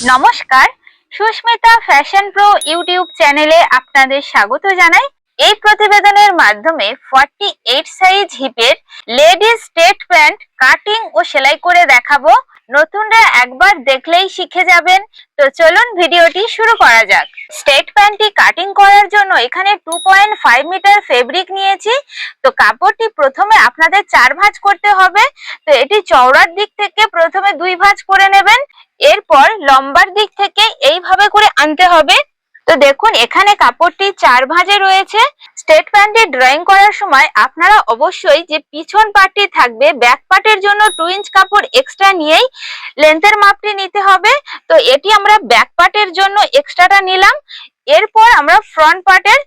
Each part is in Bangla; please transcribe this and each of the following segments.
নমস্কার, সুস্মিতা ফ্যাশন প্রো ইউটিউব চ্যানেলে আপনাদের স্বাগত জানাই। এই প্রতিবেদনের মাধ্যমে 48 সাইজ হিপের লেডিস স্ট্রেট প্যান্ট কাটিং ও সেলাই করে দেখাবো। নতুনরা একবার দেখলেই শিখে যাবেন। তো চলুন ভিডিওটি শুরু করা যাক। স্ট্রেট প্যান্টটি কাটিং করার জন্য এখানে 2.5 মিটার ফেব্রিক নিয়েছি। তো কাপড়টি প্রথমে আপনাদের 4 ভাঁজ করতে হবে। তো এটি চওড়ার দিক থেকে প্রথমে 2 ভাঁজ করে নেবেন, এরপর লম্বার দিক থেকে এইভাবে করে আনতে হবে। তো দেখুন এখানে কাপড়টি 4 ভাঁজে রয়েছে। স্ট্রেট প্যান্টে ড্রয়িং করার সময় আপনারা অবশ্যই যে পিছন পার্টটি থাকবে ব্যাক পার্টের জন্য 2 ইঞ্চ কাপড় এক্সট্রা নিয়েই লেন্থের মাপটি নিতে হবে। তো এটি আমরা ব্যাক পার্টের জন্য এক্সট্রাটা নিলাম, এরপর আমরা ফ্রন্ট পার্টের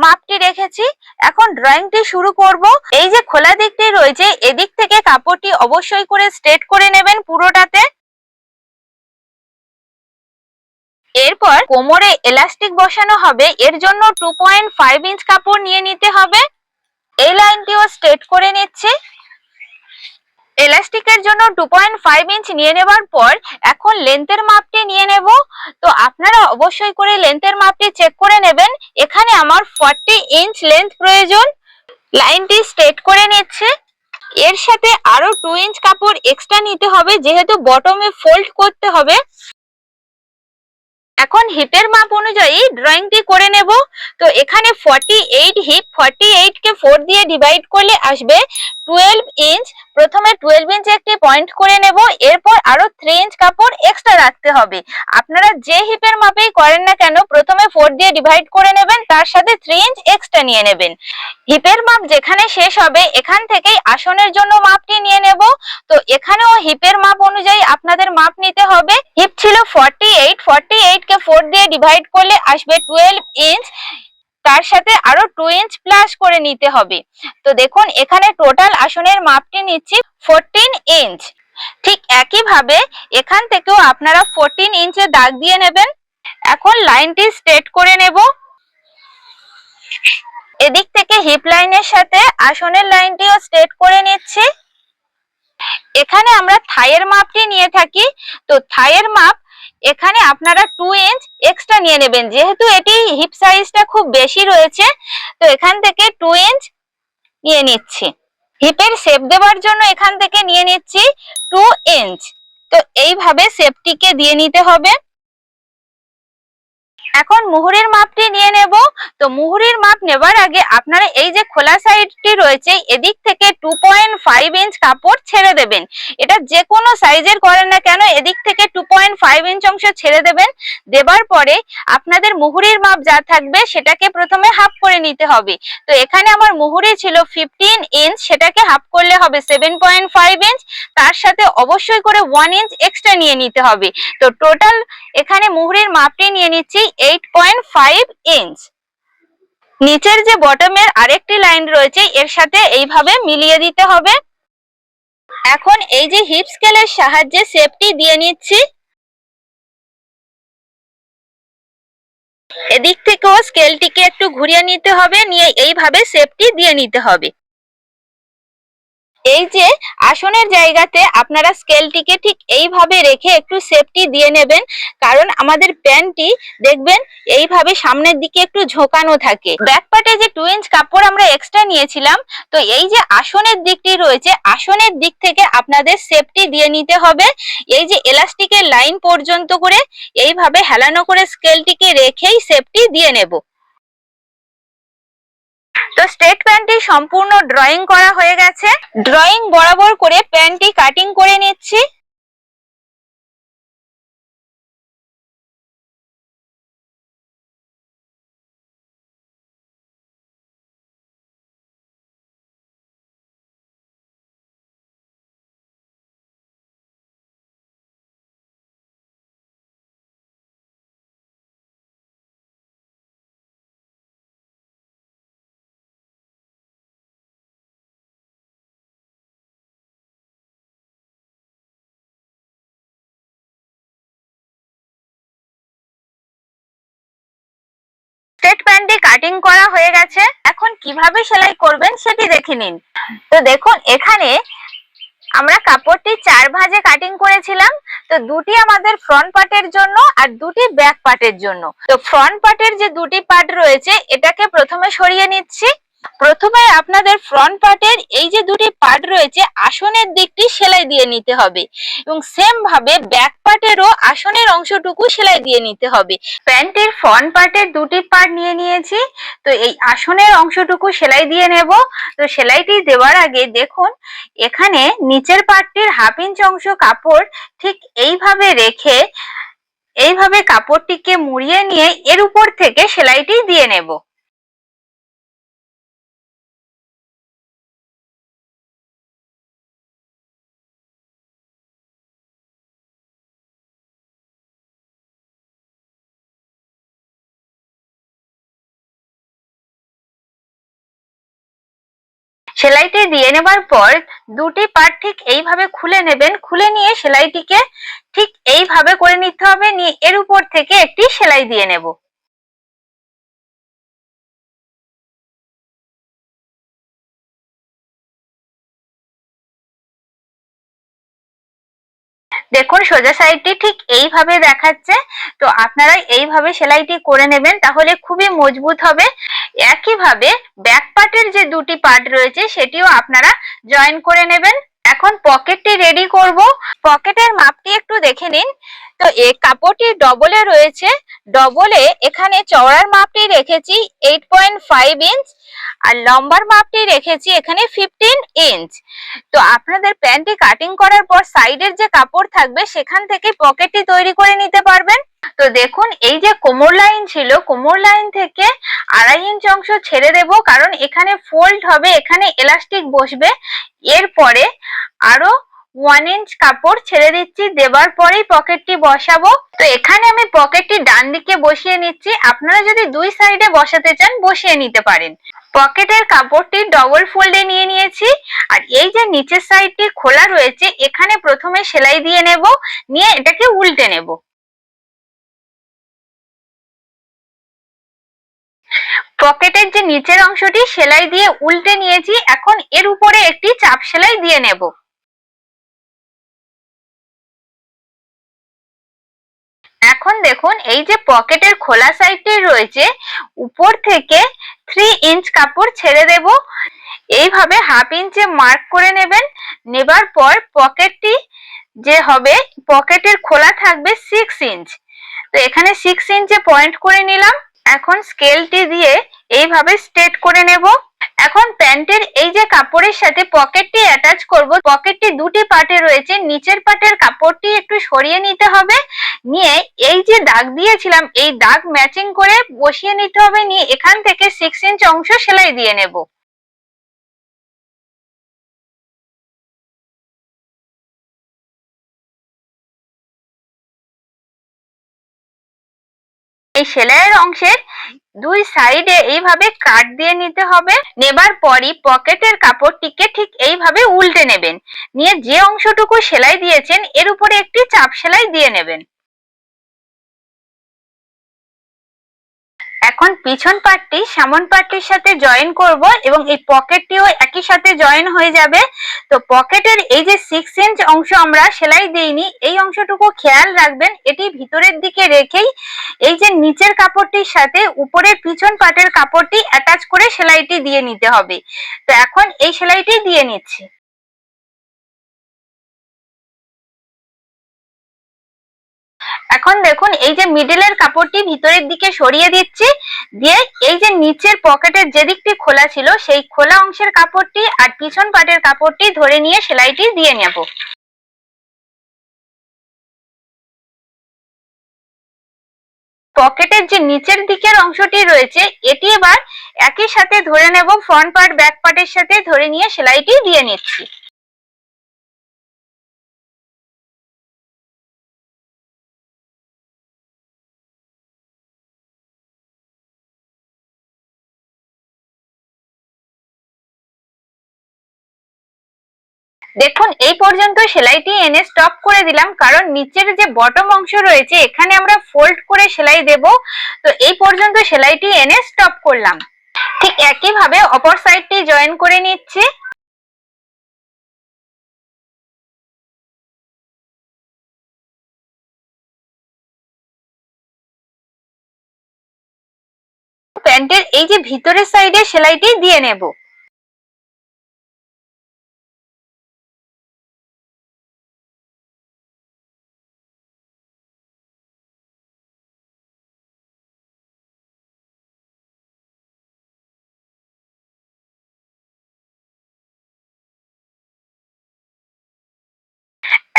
মাপটি রেখেছি। এখন ড্রয়িংটি শুরু করব। এই যে খোলা দিকটি রয়েছে এদিক থেকে কাপড়টি অবশ্যই করে স্ট্রেট করে নেবেন পুরোটাতে। এরপর কোমরে এলাস্টিক বসানো হবে, এর জন্য 2.5 ইঞ্চ কাপড় নিয়ে নিতে হবে। এই লাইনটিও স্ট্রেট করে নিচ্ছি। এলাস্টিকের জন্য 2.5 ইঞ্চ নিয়ে নেবার পর এখন লেন্থের মাপটি নিয়ে নেব। তো আপনারা অবশ্যই করে লেন্থের মাপটি চেক করে নেবেন। এখানে আমার 40 ইঞ্চ লেন্থ প্রয়োজন। লাইনটি স্ট্রেট করে নিচ্ছে। এর সাথে আরো 2 ইঞ্চ কাপড় এক্সট্রা নিতে হবে, যেহেতু বটমে ফোল্ড করতে হবে। এখন হিপের মাপ অনুযায়ী ড্রয়িংটি করে নেব। তো এখানে 48 হিপ, 48 কে 4 দিয়ে ডিভাইড করলে আসবে 12 ইঞ্চ। প্রথমে 12 ইঞ্চে একটি পয়েন্ট করে নেব, এরপর আরো 3 ইঞ্চ কাপড় এক্সট্রা রাখতে হবে। আপনারা যে হিপের মাপেই করেন না কেন প্রথমে 4 দিয়ে ডিভাইড করে নেবেন, তার সাথে 3 ইঞ্চ এক্সট্রা নিয়ে নেবেন। হিপের মাপ যেখানে শেষ হবে এখান থেকেই আসনের জন্য মাপটি নিয়ে নেব। তো এখানেও হিপের মাপ অনুযায়ী আপনাদের মাপ নিতে হবে। হিপ ছিল 48, 48 কে 4 দিয়ে ডিভাইড করলে আসবে 12 ইঞ্চ, তার সাথে আরো 2 ইঞ্চ প্লাস করে নিতে হবে। তো দেখুন এখানে টোটাল আসনের মাপটি নিচ্ছি 14 ইঞ্চ। ঠিক একইভাবে এখান থেকেও আপনারা 14 ইঞ্চে দাগ দিয়ে নেবেন। এখন লাইনটি স্ট্রেট করে নেব। এদিক থেকে হিপ লাইনের সাথে আসনের লাইনটিও স্ট্রেট করে নিচ্ছি। এখানে আমরা থাইয়ের মাপটি নিয়ে থাকি। তো থাইয়ের মাপ এখানে আপনারা 2 ইঞ্চ এক্সট্রা নিয়ে নেবেন, যেহেতু এটি হিপ সাইজটা খুব বেশি রয়েছে। তো এখান থেকে 2 ইঞ্চ নিয়ে নিচ্ছি। হিপের শেপ দেওয়ার জন্য এখান থেকে নিয়ে নিচ্ছি 2 ইঞ্চ। তো এইভাবে শেপটিকে দিয়ে নিতে হবে। এখন মুহুরির মাপটি নিয়ে নেব। তো মুহুরির মাপ নেবার আগে আপনারা এই যে খোলা সাইডটি রয়েছে এদিক থেকে 2.5 ইঞ্চ কাপড় ছেড়ে দেবেন। এটা যে কোনো সাইজের করেন না কেন এদিক থেকে 2.5 ইঞ্চ অংশ ছেড়ে দেবেন। দেবার পরে আপনাদের মুহুরির মাপ যা থাকবে সেটাকে প্রথমে হাফ করে নিতে হবে। তো এখানে আমার মুহুরি ছিল 15 ইঞ্চ, সেটাকে হাফ করলে হবে 7.5 ইঞ্চ। তার সাথে অবশ্যই করে 1 ইঞ্চ এক্সট্রা নিয়ে নিতে হবে। তো টোটাল এখানে মুহুরির মাপটি নিয়ে নিচ্ছি 8.5 ইঞ্চ। নিচের যে বটমের আরেকটি লাইন রয়েছে এর সাথে এইভাবে মিলিয়ে দিতে হবে। এখন এই যে হিপ স্কেলের সাহায্যে শেপটি দিয়ে নিচ্ছি। এদিক থেকেও স্কেলটিকে একটু ঘুরিয়ে নিতে হবে, নিয়ে এইভাবে শেপটি দিয়ে নিতে হবে। এই যে আসনের জায়গাতে আপনারা স্কেলটিকে ঠিক এইভাবে রেখে একটু সেফটি দিয়ে নেবেন, কারণ আমাদের প্যান্টটি দেখবেন এইভাবে সামনের দিকে একটু ঝোঁকানো থাকে। ব্যাক পার্টে যে 2 ইঞ্চ কাপড় আমরা এক্সট্রা নিয়েছিলাম, তো এই যে আসনের দিকটি রয়েছে আসনের দিক থেকে আপনাদের সেফটি দিয়ে নিতে হবে। এই যে এলাস্টিকের লাইন পর্যন্ত করে এইভাবে হেলানো করে স্কেলটিকে রেখেই সেফটি দিয়ে নেব। তো স্ট্রেট প্যান্টটি সম্পূর্ণ ড্রয়িং করা হয়ে গেছে। ড্রয়িং বরাবর করে প্যান্টটি কাটিং করে নিচ্ছি। স্ট্রেট প্যান্টটি কাটিং করা হয়ে গেছে। এখন কিভাবে সেলাই করবেন সেটি দেখে নিন। তো দেখুন এখানে আমরা কাপড়টি 4 ভাঁজে কাটিং করেছিলাম। তো দুটি আমাদের ফ্রন্ট পার্টের জন্য আর দুটি ব্যাক পার্টের জন্য। তো ফ্রন্ট পার্টের যে দুটি পার্ট রয়েছে এটাকে প্রথমে সরিয়ে নিচ্ছি। প্রথমে আপনাদের ফ্রন্ট পার্টের এই যে দুটি পার্ট রয়েছে আসনের দিকটি সেলাই দিয়ে নিতে হবে এবং সেম ভাবে ব্যাক পার্টেরও আসনের অংশটুকু সেলাই দিয়ে নিতে হবে। প্যান্টের ফ্রন্ট পার্টের দুটি পার্ট নিয়ে নিয়েছি। তো এই আসনের অংশটুকু সেলাই দিয়ে নেব। তো সেলাইটি দেওয়ার আগে দেখুন এখানে নিচের পার্টটির 1/2 ইঞ্চ অংশ কাপড় ঠিক এইভাবে রেখে এইভাবে কাপড়টিকে মুড়িয়ে নিয়ে এর উপর থেকে সেলাইটি দিয়ে নেব। সেলাইটি দিয়ে নেবার পর দুটি পার্ট ঠিক এইভাবে খুলে নেবেন। খুলে নিয়ে সেলাইটিকে ঠিক এইভাবে করে নিতে হবে। নিয়ে এর উপর থেকে একটি সেলাই দিয়ে নেব। দেখুন সোজা সাইডটি ঠিক এইভাবে দেখাচ্ছে। তো আপনারা এইভাবে সেলাইটি করে নেবেন, তাহলে খুবই মজবুত হবে। একইভাবে ব্যাক পার্টের যে দুটি পার্ট রয়েছে সেটিও আপনারা জয়েন করে নেবেন। এখন পকেটটি রেডি করব। পকেটের মাপটি একটু দেখে নিন। তো এই কাপড়টি ডবলে রয়েছে। ডবলে এখানে চওড়ার মাপটি রেখেছি 8.5 ইঞ্চ আর লম্বার মাপটি রেখেছি এখানে 15 ইঞ্চ। তো আপনাদের প্যান্টটি কাটিং করার পর সাইডের যে কাপড় থাকবে সেখান থেকে পকেটটি তৈরি করে নিতে পারবেন। তো দেখুন এই যে কোমর লাইন ছিল, কোমর লাইন থেকে 2.5 ইঞ্চ অংশ ছেড়ে দেব, কারণ এখানে ফোল্ড হবে, এখানে এলাস্টিক বসবে। এরপরে আরো 1 ইঞ্চ কাপড় ছেড়ে দিচ্ছি। দেবার পরেই পকেটটি বসাবো। তো এখানে আমি পকেটটি ডান দিকে বসিয়ে নিচ্ছি। আপনারা যদি দুই সাইডে বসাতে চান বসিয়ে নিতে পারেন। পকেটের কাপড়টি ডবল ফোল্ডে নিয়ে নিয়েছি। আর এই যে নিচের সাইডটি খোলা রয়েছে এখানে প্রথমে সেলাই দিয়ে নেব, নিয়ে এটাকে উল্টে নেব। পকেটের যে নিচের অংশটি সেলাই দিয়ে উল্টে নিয়েছি। এখন এর উপরে একটি চাপ সেলাই দিয়ে নেব। এখন দেখুন এই যে পকেটের খোলা সাইডটি রয়েছে উপর থেকে 3 ইঞ্চ কাপড় ছেড়ে দেব। এইভাবে 1/2 ইঞ্চে মার্ক করে নেবেন। নেবার পর পকেটটি যে হবে পকেটের খোলা থাকবে 6 ইঞ্চ। তো এখানে 6 ইঞ্চে পয়েন্ট করে নিলাম। এখন স্কেলটি দিয়ে এইভাবে স্ট্রেট করে নেব। এখন প্যান্টের এই যে কাপড়ের সাথে পকেটটি অ্যাটাচ করব। পকেটটি দুটি পার্টে রয়েছে, নিচের পার্টের কাপড়টি একটু সরিয়ে নিতে হবে। নিয়ে এই যে দাগ দিয়েছিলাম এই দাগ ম্যাচিং করে বসিয়ে নিতে হবে। নিয়ে এখান থেকে 6 ইঞ্চ অংশ সেলাই দিয়ে নেব। এই সেলাইয়ের অংশের দুই সাইডে এইভাবে কাট দিয়ে নিতে হবে। নেবার পরই পকেটের কাপড়টিকে ঠিক এইভাবে উল্টে নেবেন। নিয়ে যে অংশটুকু সেলাই দিয়েছেন এর উপরে একটি চাপ সেলাই দিয়ে নেবেন। এখন পিছন পার্টটি সামন পার্টটির সাথে জয়েন করব এবং এই পকেটটিও একই সাথে জয়েন হয়ে যাবে। তো পকেটের এই যে 6 ইঞ্চ অংশ আমরা সেলাই দিইনি, এই অংশটুকু খেয়াল রাখবেন। এটি ভিতরের দিকে রেখেই এই যে নিচের কাপড়টির সাথে উপরের পিছন পার্টের কাপড়টি অ্যাটাচ করে সেলাইটি দিয়ে নিতে হবে। তো এখন এই সেলাইটি দিয়ে নিচ্ছি। এখন দেখুন এই যে মিডলের কাপড়টি ভিতরের দিকে সরিয়ে দিচ্ছি। দিয়ে এই যে নিচের পকেটের যে দিকটি খোলা ছিল সেই খোলা অংশের কাপড়টি আর পিছন পাটের কাপড়টি ধরে নিয়ে সেলাইটি দিয়ে নেব। পকেটের যে নিচের দিকের অংশটি রয়েছে এটি এবার একই সাথে ধরে নেব। ফ্রন্ট পার্ট ব্যাক পার্টের সাথে ধরে নিয়ে সেলাইটি দিয়ে নিচ্ছি। দেখুন এই পর্যন্ত সেলাইটি এনে স্টপ করে দিলাম, কারণ নিচের যে বটম অংশ রয়েছে এখানে আমরা ফোল্ড করে সেলাই দেব। তো এই পর্যন্ত সেলাইটি এনে স্টপ করলাম। ঠিক একইভাবে অপর সাইডটি জয়েন করে নিচ্ছি। প্যান্টের এই যে ভিতরের সাইডে সেলাইটি দিয়ে নেব।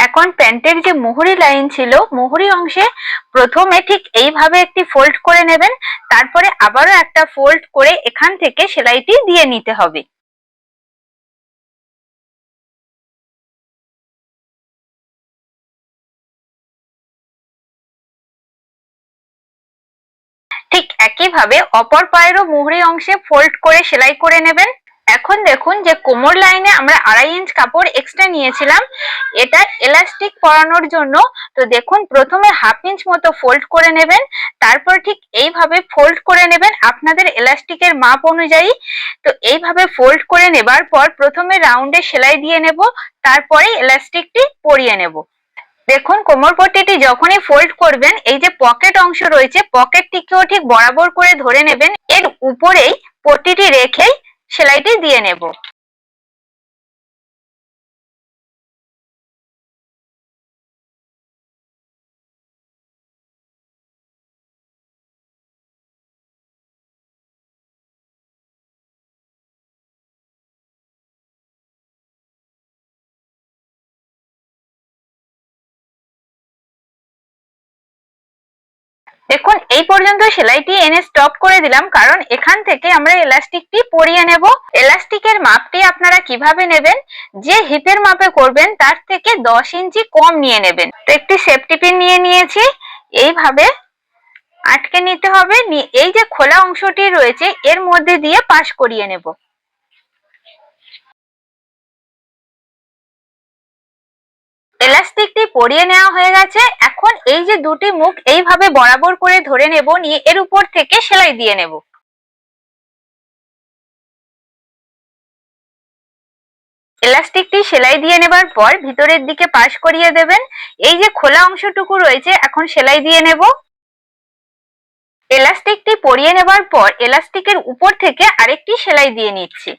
এখন প্যান্টের যে মোহরি লাইন ছিল, মোহরি অংশে প্রথমে ঠিক এইভাবে একটি ফোল্ড করে নেবেন, তারপরে আবারও একটা ফোল্ড করে এখান থেকে সেলাইটি দিয়ে নিতে হবে। ঠিক একইভাবে অপর পায়েরও মোহরি অংশে ফোল্ড করে সেলাই করে নেবেন। এখন দেখুন যে কোমর লাইনে আমরা 2.5 ইঞ্চ কাপড় এক্সট্রা নিয়েছিলাম, এটা এলাস্টিক পরানোর জন্য। তো দেখুন প্রথমে 1/2 ইঞ্চ মতো ফোল্ড করে নেবেন, তারপর ঠিক এইভাবে ফোল্ড করে নেবেন আপনাদের এলাস্টিকের মাপ অনুযায়ী। তো এইভাবে ফোল্ড করে নেবার পর প্রথমে রাউন্ডে সেলাই দিয়ে নেব, তারপরে এলাস্টিকটি পরিয়ে নেব। দেখুন কোমর পট্টিটি যখনই ফোল্ড করবেন, এই যে পকেট অংশ রয়েছে, পকেটটিকেও ঠিক বরাবর করে ধরে নেবেন, এর উপরেই পট্টিটি রেখেই সেলাইটি দিয়ে নেব। দেখুন এই পর্যন্ত সেলাইটি এনে স্টপ করে দিলাম, কারণ এখান থেকে আমরা এলাস্টিকটি পরিয়ে নেব। এলাস্টিকের মাপটি আপনারা কিভাবে নেবেন, যে হিপের মাপে করবেন তার থেকে 10 ইঞ্চি কম নিয়ে নেবেন। তো একটি সেফটি পিন নিয়ে নিয়েছি, এইভাবে আটকে নিতে হবে। এই যে খোলা অংশটি রয়েছে এর মধ্যে দিয়ে পাশ করিয়ে নেব। এলাস্টিকটি পরিয়ে নেওয়া হয়ে গেছে। এখন এই যে দুটি মুখ এইভাবে বরাবর করে ধরে নেব, নিয়ে এর উপর থেকে সেলাই দিয়ে নেব। এলাস্টিকটি সেলাই দিয়ে নেবার পর ভিতরের দিকে পাশ করিয়ে দেবেন। এই যে খোলা অংশটুকু রয়েছে এখন সেলাই দিয়ে নেব। এলাস্টিকটি পরিয়ে নেবার পর এলাস্টিকের উপর থেকে আরেকটি সেলাই দিয়ে নিচ্ছি।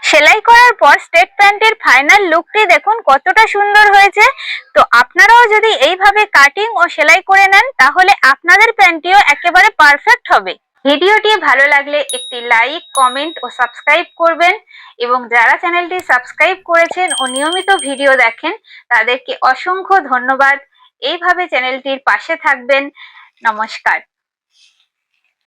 সেলাই করার পর স্টেট প্যান্টের ফাইনাল লুকটি দেখুন কতটা সুন্দর হয়েছে। তো আপনারাও যদি এইভাবে কাটিং ও সেলাই করে নেন, তাহলে আপনাদের প্যান্টটিও একেবারে পারফেক্ট হবে। ভিডিওটি ভালো লাগলে একটি লাইক, কমেন্ট ও সাবস্ক্রাইব করবেন, এবং যারা চ্যানেলটি সাবস্ক্রাইব করেছেন ও নিয়মিত ভিডিও দেখেন তাদেরকে অসংখ্য ধন্যবাদ। এইভাবে চ্যানেলটির পাশে থাকবেন। নমস্কার।